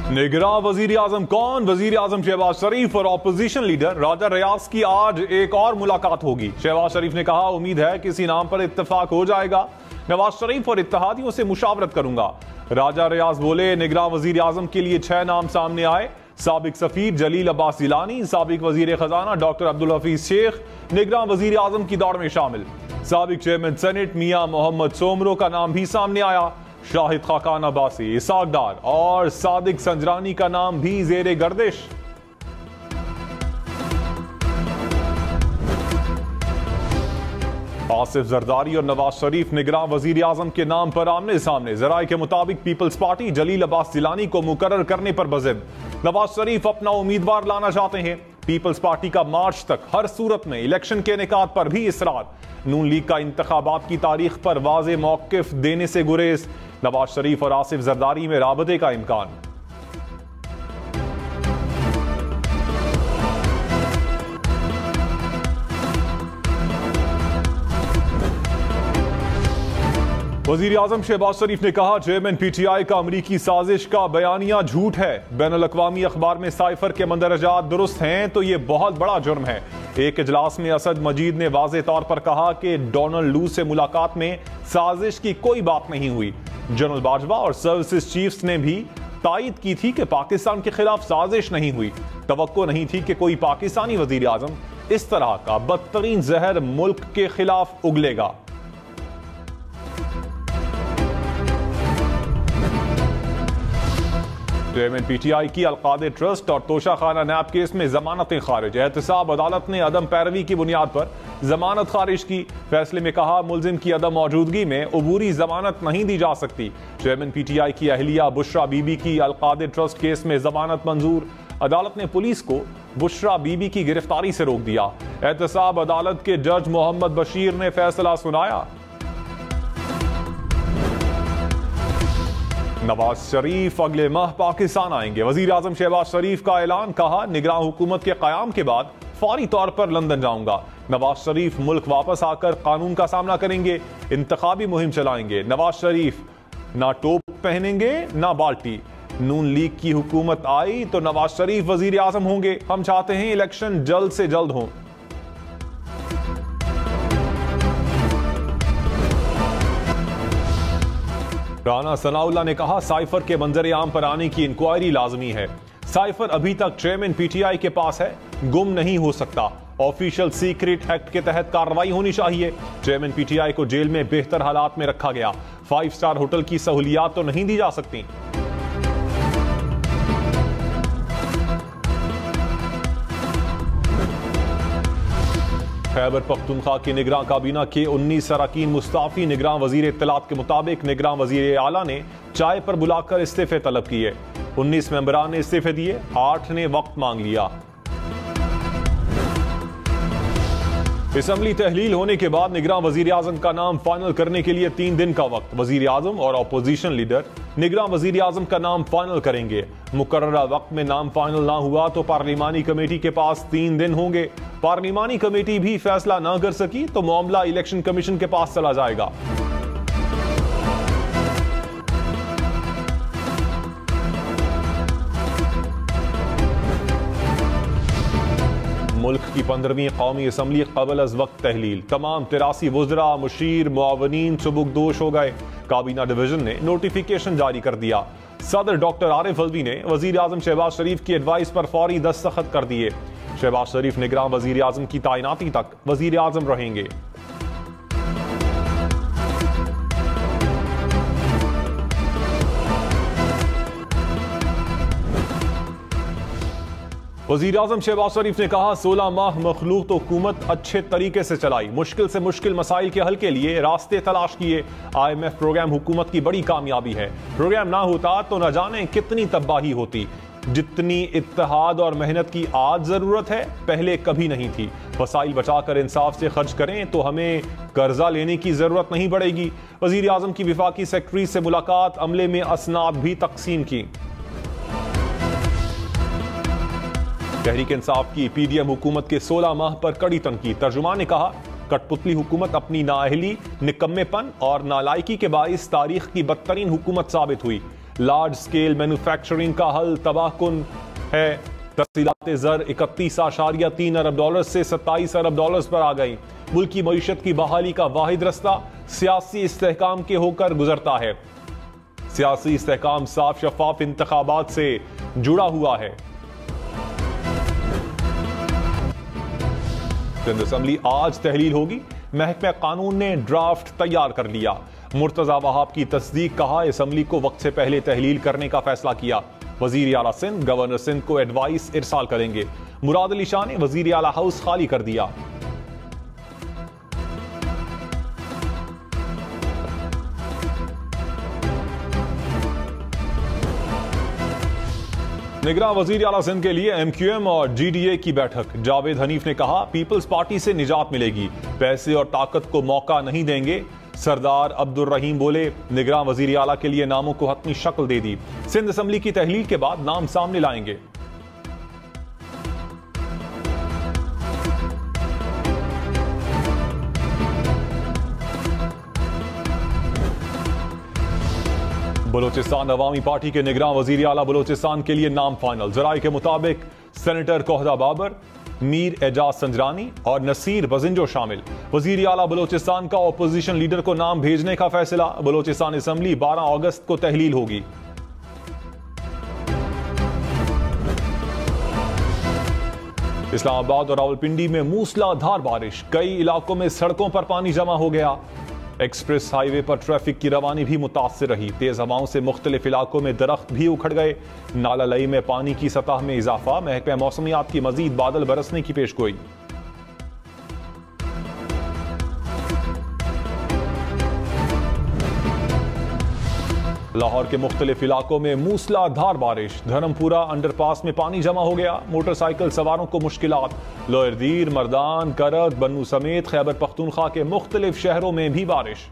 निगरां वजीर आजम कौन? वजीर आजम शहबाज शरीफ और ऑपोजिशन लीडर राजा रियाज की आज एक और मुलाकात होगी। शहबाज शरीफ ने कहा, उम्मीद है किसी नाम पर इत्तेफाक हो जाएगा। नवाज शरीफ और इत्तेहादियों से मुशावरत करूंगा। राजा रियाज बोले, निगरां वजीर आजम के लिए 6 नाम सामने आए। साबिक सफीर जलील अब्बास जिलानी, साबिक वजीर खजाना डॉक्टर अब्दुल हफीज शेख निगरां वजीर आजम की दौड़ में शामिल। साबिक चेयरमैन सेनेट मियां मोहम्मद सोमरो का नाम भी सामने आया। शाहिद खाकान अब्बासी, इसाक डार और सादिक संजरानी का नाम भी जेरे गर्दिश। आसिफ जरदारी और नवाज शरीफ निगरां वजीर आजम के नाम पर आमने सामने। जराये के मुताबिक पीपल्स पार्टी जलील अब्बास जिलानी को मुकर्रर करने पर बज़िद। नवाज शरीफ अपना उम्मीदवार लाना चाहते हैं। पीपल्स पार्टी का मार्च तक हर सूरत में इलेक्शन के इनेकाद पर भी इसरार। नून लीग का इंतखाबात की तारीख पर वाज़े मौक़िफ़ देने से गुरेज। नवाज शरीफ और आसिफ जरदारी में राबते का इम्कान। वजीर आजम शहबाज शरीफ ने कहा, चेयरमैन पीटीआई का अमरीकी साजिश का बयानिया झूठ है। बैनुल-अक़वामी अखबार में साइफर के मंदरजात दुरुस्त हैं तो ये बहुत बड़ा जुर्म है। एक इजलास में असद मजीद ने वाज़े तौर पर कहा कि डोनाल्ड लू से मुलाकात में साजिश की कोई बात नहीं हुई। जनरल बाजवा और सर्विसेज चीफ्स ने भी तायद की थी कि पाकिस्तान के खिलाफ साजिश नहीं हुई। तवक्को नहीं थी कि कोई पाकिस्तानी वजीर आजम इस तरह का बदतरीन जहर मुल्क के खिलाफ उगलेगा। चेयरमैन पीटीआई की अलकादे ट्रस्ट और तोशाखाना नैब केस में जमानतें खारिज। एहतसाब अदालत ने अदम पैरवी की बुनियाद पर जमानत खारिज की। फैसले में कहा, मुलजिम की अदम मौजूदगी में अबूरी जमानत नहीं दी जा सकती। चेयरमैन पीटीआई की अहलिया बुशरा बीबी की अलकादे ट्रस्ट केस में जमानत मंजूर। अदालत ने पुलिस को बुशरा बीबी की गिरफ्तारी से रोक दिया। एहतसाब अदालत के जज मोहम्मद बशीर ने फैसला सुनाया। नवाज शरीफ अगले माह पाकिस्तान आएंगे। वजीर आजम शहबाज शरीफ का ऐलान। कहा, निगरां हुकूमत के कयाम के बाद फौरी तौर पर लंदन जाऊंगा। नवाज शरीफ मुल्क वापस आकर कानून का सामना करेंगे, इंतखाबी मुहिम चलाएंगे। नवाज शरीफ ना टोप पहनेंगे ना बाल्टी। नून लीग की हुकूमत आई तो नवाज शरीफ वजीर आजम होंगे। हम चाहते हैं इलेक्शन जल्द से जल्द हों। राना सनाउल्लाह ने कहा, साइफर के मंजर आम पर आने की इंक्वायरी लाजमी है। साइफर अभी तक चेयरमैन पीटीआई के पास है, गुम नहीं हो सकता। ऑफिशियल सीक्रेट एक्ट के तहत कार्रवाई होनी चाहिए। चेयरमैन पीटीआई को जेल में बेहतर हालात में रखा गया। 5 स्टार होटल की सहूलियात तो नहीं दी जा सकती। खैबर पख्तूनख्वा की निगरां काबीना के 19 अरकान मुस्ताफी। निगरां वजीर इत्तलात के मुताबिक निगरां वजीर आला ने चाय पर बुलाकर इस्तीफे तलब किए। 19 मेंबरान ने इस्तीफे दिए, 8 ने वक्त मांग लिया। असम्बली तहलील होने के बाद निगरां वजीर आजम का नाम फाइनल करने के लिए 3 दिन का वक्त। वजीर आजम और अपोजिशन लीडर निगरां वजीर आजम का नाम फाइनल करेंगे। मुकर्ररा वक्त में नाम फाइनल ना हुआ तो पार्लिमानी कमेटी के पास 3 दिन होंगे। पार्लिमानी कमेटी भी फैसला ना कर सकी तो मामला इलेक्शन कमीशन के पास चला जाएगा। मुल्क की 15वीं कौमी असम्बली कबल अज वक्त तहलील। तमाम 83 वज़रा, मुशीर, मुआवनीन सुबुकदोश हो गए। काबीना डिवीजन ने नोटिफिकेशन जारी कर दिया। सदर डॉक्टर आरिफ अलवी ने वजीर आजम शहबाज शरीफ की एडवाइस पर फौरी दस्तखत कर दिए। शहबाज शरीफ निगरां वजीर आजम की तैनाती तक वजीर आजम रहेंगे। वजीर आजम शहबाज शरीफ ने कहा, 16 माह मखलूक हुकूमत अच्छे तरीके से चलाई। मुश्किल से मुश्किल मसाइल के हल के लिए रास्ते तलाश किए। IMF प्रोग्राम हुकूमत की बड़ी कामयाबी है। प्रोग्राम ना होता तो न जाने कितनी तबाही होती। जितनी इत्तेहाद और मेहनत की आज जरूरत है, पहले कभी नहीं थी। वसाइल बचाकर इंसाफ से खर्च करें तो हमें कर्जा लेने की जरूरत नहीं पड़ेगी। वजीर आजम की विफाकी सेक्रेटरी से मुलाकात, अमले में असनाद भी तकसीम की। तहरीक इंसाफ की PDM हुकूमत के 16 माह पर कड़ी तनकीद। तर्जुमान ने कहा, कठपुतली हुकूमत अपनी नाअहली, निकम्मेपन और नालायकी के बाइस तारीख की बदतरीन हुकूमत साबित हुई। लार्ज स्केल मैन्युफैक्चरिंग का हल तबाहकुन है। तफसीलात ज़र 31.3 अरब डॉलर से 27 अरब डॉलर पर आ गई। मुल्क की मईशत की बहाली का वाहिद रास्ता सियासी इस्तेहकाम के होकर गुजरता है। सियासी इस्तेहकाम साफ शफाफ इंतखाबात से जुड़ा हुआ है। सिंध असम्बली आज तहलील होगी। महकमा कानून ने ड्राफ्ट तैयार कर लिया। मुर्तजा वहाब की तस्दीक, कहा असम्बली को वक्त से पहले तहलील करने का फैसला किया। वजीर आला सिंध गवर्नर सिंध को एडवाइस इरसाल करेंगे। मुराद अली शाह ने वजीर आला हाउस खाली कर दिया। निगरान वजीर आला सिंध के लिए MQM और GDA की बैठक। जावेद हनीफ ने कहा पीपल्स पार्टी से निजात मिलेगी, पैसे और ताकत को मौका नहीं देंगे। सरदार अब्दुल रहीम बोले निगरान वजीर आला के लिए नामों को हतमी शक्ल दे दी। सिंध असम्बली की तहलील के बाद नाम सामने लाएंगे। बलोचिस्तान अवामी पार्टी के निगरान वजीर आला बलोचिस्तान के लिए नाम फाइनल। जराये के मुताबिक सेनेटर कोहदा बाबर, मीर एजाज संजरानी और नसीर बजिंजो शामिल। वजीर आला बलोचिस्तान का अपोजिशन लीडर को नाम भेजने का फैसला। बलोचिस्तान असम्बली 12 अगस्त को तहलील होगी। इस्लामाबाद और रावलपिंडी में मूसलाधार बारिश, कई इलाकों में सड़कों पर पानी जमा हो गया। एक्सप्रेस हाईवे पर ट्रैफिक की रवानी भी मुतासिर रही। तेज हवाओं से मुख्तलिफ इलाकों में दरख्त भी उखड़ गए। नाला लई में पानी की सतह में इजाफा। महकमा मौसमियात की मजीद बादल बरसने की पेशगोई। लाहौर के मुख्तलिफ इलाकों में मूसलाधार बारिश। धर्मपुरा अंडरपास में पानी जमा हो गया। मोटरसाइकिल सवारों को मुश्किलात। लोअर दीर, मर्दान, करत, बन्नू समेत खैबर पख्तूनख्वा के मुख्तलिफ शहरों में भी बारिश।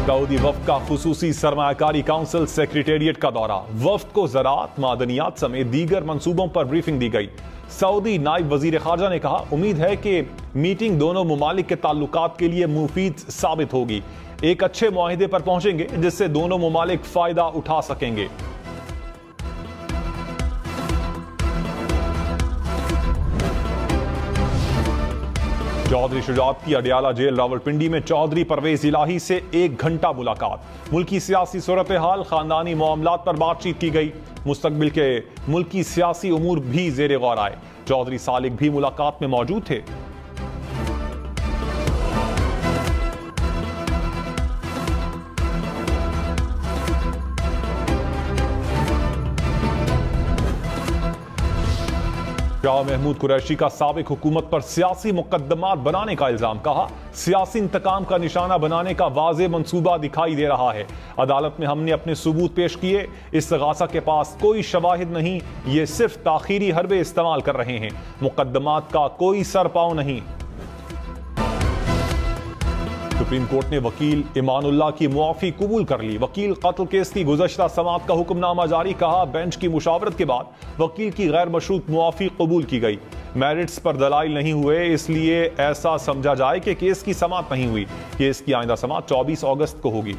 सऊदी वफ्द का खुसूसी सरमायाकारी काउंसिल सेक्रेटेरिएट का दौरा। वफ्द को ज़राअत, मादनियात समेत दीगर मंसूबों पर ब्रीफिंग दी गई। सऊदी नायब वजीर खारजा ने कहा उम्मीद है कि मीटिंग दोनों मुमालिक के ताल्लुकात के लिए मुफीद साबित होगी। एक अच्छे मुआहिदे पर पहुंचेंगे जिससे दोनों मुमालिक फायदा उठा सकेंगे। चौधरी शुजात की अडियाला जेल रावलपिंडी में चौधरी परवेज इलाही से 1 घंटा मुलाकात। मुल्की सियासी सूरत हाल, खानदानी मामलात पर बातचीत की गई। मुस्तकबिल के मुल्की सियासी उमूर भी जेर गौर आए। चौधरी सालिक भी मुलाकात में मौजूद थे। शाह महमूद कुरैशी का साबिक हुकूमत पर सियासी मुकदमात बनाने का इल्जाम। कहा सियासी इंतकाम का निशाना बनाने का वाज़े मंसूबा दिखाई दे रहा है। अदालत में हमने अपने सबूत पेश किए। इस्तिगासा के पास कोई शवाहिद नहीं, ये सिर्फ ताखीरी हरबे इस्तेमाल कर रहे हैं। मुकदमात का कोई सर पांव नहीं। सुप्रीम कोर्ट ने वकील इमानुल्लाह की मुआफी कबूल कर ली। वकील कत्ल केस की गुज़श्ता समाअत का हुक्मनामा जारी। कहा बेंच की मुशावरत के बाद वकील की गैर मशरूत मुआफी कबूल की गई। मेरिट्स पर दलाइल नहीं हुए, इसलिए ऐसा समझा जाए कि केस की समाअत नहीं हुई। केस की आइंदा समाअत 24 अगस्त को होगी।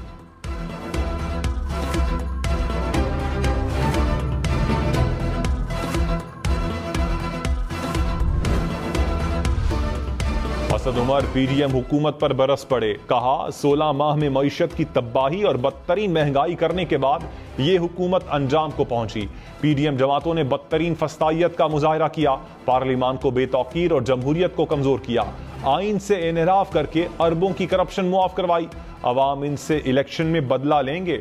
असद उमर पीडीएम हुकूमत पर बरस पड़े। कहा 16 माह में मईशत की तबाही और बदतरीन महंगाई करने के बाद ये हुकूमत अंजाम को पहुंची। पीडीएम जमातों ने बदतरीन फस्तायत का मुजाहरा किया। पार्लिमान को बेतौकीर और जमहूरियत को कमजोर किया। आइन से इनहराफ करके अरबों की करप्शन मुआफ करवाई। अवाम इनसे इलेक्शन में बदला लेंगे।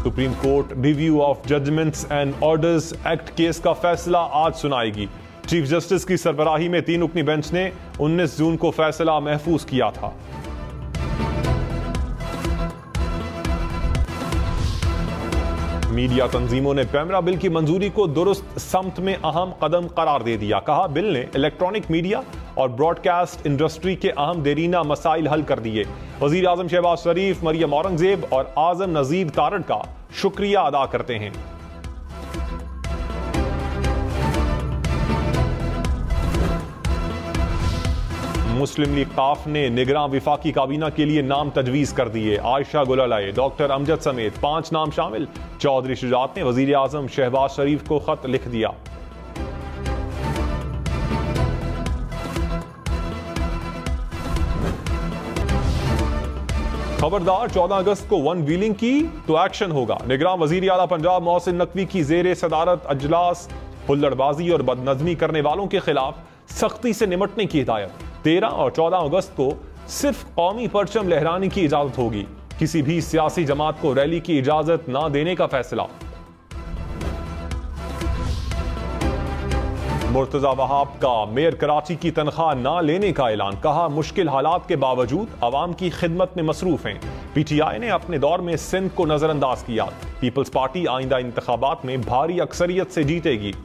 Supreme Court review of judgments and orders act case का फैसला आज सुनाएगी। चीफ जस्टिस की सरबराही में 3 रुकनी बेंच ने 19 जून को फैसला महफूज किया था। मीडिया तंजीमों ने पैमरा बिल की मंजूरी को दुरुस्त समत में अहम कदम करार दे दिया। कहा बिल ने इलेक्ट्रॉनिक मीडिया और ब्रॉडकास्ट इंडस्ट्री के अहम देरीना मसाइल हल कर दिए। वजीर आजम शहबाज शरीफ, मरियम औरंगजेब और आजम नजीर तारड़ का शुक्रिया अदा करते हैं। मुस्लिम लीग काफ ने निगरान विफाकी काबीना के लिए नाम तजवीज कर दिए। आयशा गुल आए, डॉक्टर अमजद समेत 5 नाम शामिल। चौधरी शुजात ने वजीर आजम शहबाज शरीफ को खत लिख दिया। खबरदार, 14 अगस्त को वन व्हीलिंग की तो एक्शन होगा। निगरान वजीर आला पंजाब मोहसिन नकवी की जेर सदारत अजलास हुल्लड़बाजी और बदनजमी करने वालों के खिलाफ सख्ती से निमटने की हिदायत। 13 और 14 अगस्त को सिर्फ कौमी परचम लहराने की इजाजत होगी। किसी भी सियासी जमात को रैली की इजाजत न देने का फैसला। मुर्तजा वहाब का मेयर कराची की तनख्वाह ना लेने का ऐलान। कहा, मुश्किल हालात के बावजूद अवाम की खिदमत में मसरूफ हैं। पीटीआई ने अपने दौर में सिंध को नजरअंदाज किया। पीपल्स पार्टी आइंदा इंतखाबात में भारी अक्सरियत से जीतेगी।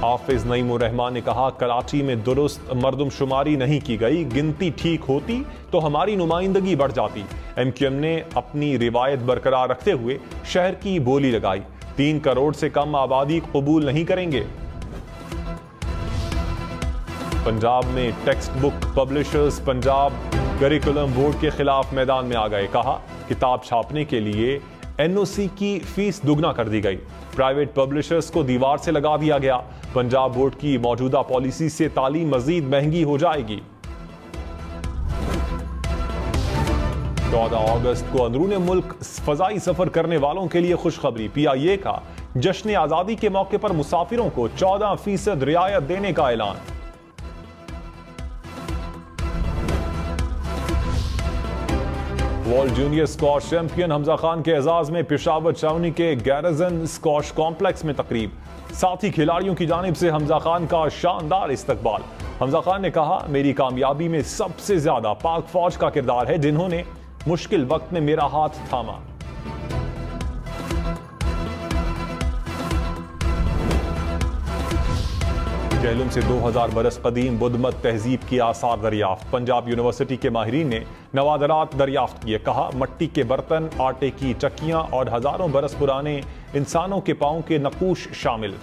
हाफिज नईमुर रहमान ने कहा, कराची में दुरुस्त मरदमशुमारी नहीं की गई। गिनती ठीक होती तो हमारी नुमाइंदगी बढ़ जाती। एमक्यूएम ने अपनी रिवायत बरकरार रखते हुए शहर की बोली लगाई। 3 करोड़ से कम आबादी कबूल नहीं करेंगे। पंजाब में text book publishers Punjab curriculum board के खिलाफ मैदान में आ गए। कहा, किताब छापने के लिए एनओसी की फीस दुगना कर दी गई। प्राइवेट पब्लिशर्स को दीवार से लगा दिया गया। पंजाब बोर्ड की मौजूदा पॉलिसी से तालीम मजीद महंगी हो जाएगी। 14 अगस्त को अंदरूनी मुल्क फजाई सफर करने वालों के लिए खुशखबरी। पीआईए का जश्न आजादी के मौके पर मुसाफिरों को 14% रियायत देने का ऐलान। World junior squash champion Hamza Khan के एजाज में पेशावर छावनी के गैरजन स्क्वाश कॉम्प्लेक्स में तकरीब। साथी खिलाड़ियों की जानिब से हमजा खान का शानदार इस्तकबाल। हमजा खान ने कहा, मेरी कामयाबी में सबसे ज्यादा पाक फौज का किरदार है, जिन्होंने मुश्किल वक्त में मेरा हाथ थामा। जहलुम से 2000 बरस कदीम बुद्धमत तहजीब की आसार दरियाफ्त। पंजाब यूनिवर्सिटी के माहिरीन ने नवादरात दरियाफ्त किए। कहा, मट्टी के बर्तन, आटे की चक्कियां और हजारों बरस पुराने इंसानों के पांव के नकूश शामिल।